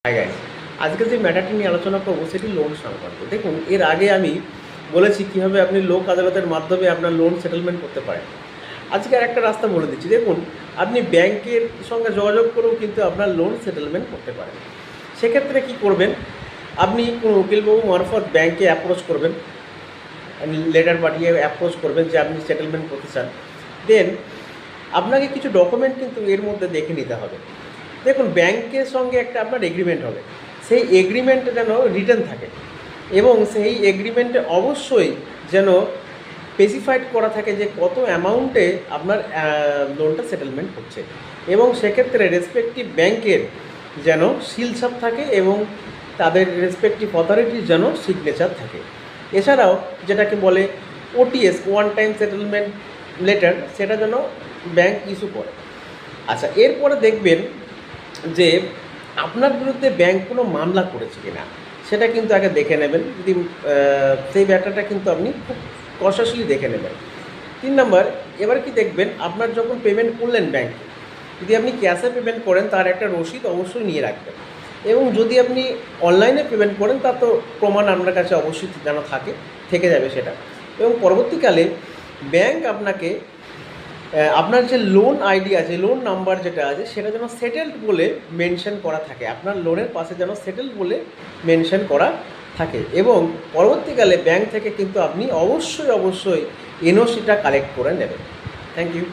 Hi guys, আজকে যে ম্যাটারটি নিয়ে আলোচনা করবো সেটি লোন সংক্রান্ত। দেখুন, এর আগে আমি বলেছি কীভাবে আপনি লোক আদালতের মাধ্যমে আপনার লোন সেটেলমেন্ট করতে পারেন। আজকে আর একটা রাস্তা বলে দিচ্ছি। দেখুন, আপনি ব্যাংকের সঙ্গে যোগাযোগ করেও কিন্তু আপনার লোন সেটেলমেন্ট করতে পারেন। সেক্ষেত্রে কি করবেন, আপনি কোনো উকিলবাবু মারফত ব্যাংকে অ্যাপ্রোচ করবেন, লেটার পাঠিয়ে অ্যাপ্রোচ করবেন যে আপনি সেটেলমেন্ট করতে চান। দেন আপনাকে কিছু ডকুমেন্ট কিন্তু এর মধ্যে দেখে নিতে হবে। দেখুন, ব্যাংকের সঙ্গে একটা আপনার এগ্রিমেন্ট হবে, সেই এগ্রিমেন্টে যেন রিটেন থাকে এবং সেই এগ্রিমেন্টে অবশ্যই যেন স্পেসিফাইড করা থাকে যে কত অ্যামাউন্টে আপনার লোনটা সেটেলমেন্ট হচ্ছে, এবং সেক্ষেত্রে রেসপেক্টিভ ব্যাংকের যেন সিলছাপ থাকে এবং তাদের রেসপেক্টিভ অথরিটির যেন সিগনেচার থাকে। এছাড়াও যেটাকে বলে OTS, one time settlement letter, সেটা যেন ব্যাংক ইস্যু করে। আচ্ছা, এরপরে দেখবেন যে আপনার বিরুদ্ধে ব্যাংক কোনো মামলা করেছে কিনা, সেটা কিন্তু আগে দেখে নেবেন। যদি সেই ব্যাপারটা কিন্তু আপনি খুব কনসাসলি দেখে নেবেন। 3 নম্বর, এবার কি দেখবেন, আপনার যখন পেমেন্ট করলেন ব্যাংকে, যদি আপনি ক্যাশে পেমেন্ট করেন তার একটা রসিদ অবশ্যই নিয়ে রাখবেন, এবং যদি আপনি অনলাইনে পেমেন্ট করেন তার তো প্রমাণ আপনার কাছে অবশ্যই যেন থেকে যাবে সেটা। এবং পরবর্তীকালে ব্যাংক আপনাকে আপনার যে লোন আইডি আছে, লোন নাম্বার যেটা আছে, সেটা যেন সেটেলড বলে মেনশন করা থাকে, আপনার লোনের পাশে যেন সেটেলড বলে মেনশন করা থাকে। এবং পরবর্তীকালে ব্যাংক থেকে কিন্তু আপনি অবশ্যই এনওসিটা কালেক্ট করে নেবেন। Thank you.